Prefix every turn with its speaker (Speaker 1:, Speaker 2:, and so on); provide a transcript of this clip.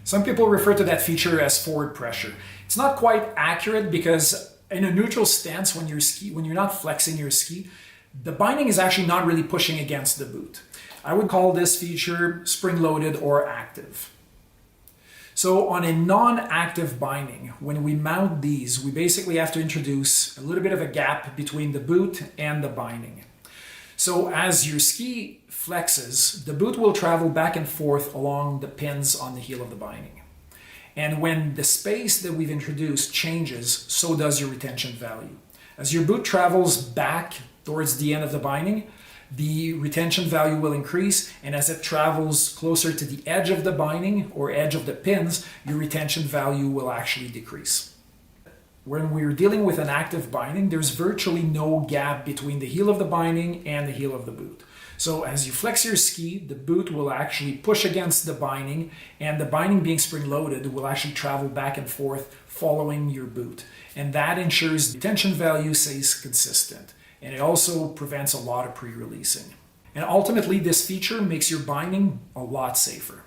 Speaker 1: Some people refer to that feature as forward pressure. It's not quite accurate because in a neutral stance, when you're not flexing your ski, the binding is actually not really pushing against the boot. I would call this feature spring-loaded or active. So on a non-active binding, when we mount these, we basically have to introduce a little bit of a gap between the boot and the binding. So as your ski flexes, the boot will travel back and forth along the pins on the heel of the binding. And when the space that we've introduced changes, so does your retention value. As your boot travels back towards the end of the binding, the retention value will increase, and as it travels closer to the edge of the binding or edge of the pins, your retention value will actually decrease. When we're dealing with an active binding, there's virtually no gap between the heel of the binding and the heel of the boot. So as you flex your ski, the boot will actually push against the binding, and the binding being spring-loaded will actually travel back and forth following your boot. And that ensures the retention value stays consistent. And it also prevents a lot of pre-releasing. And ultimately, this feature makes your binding a lot safer.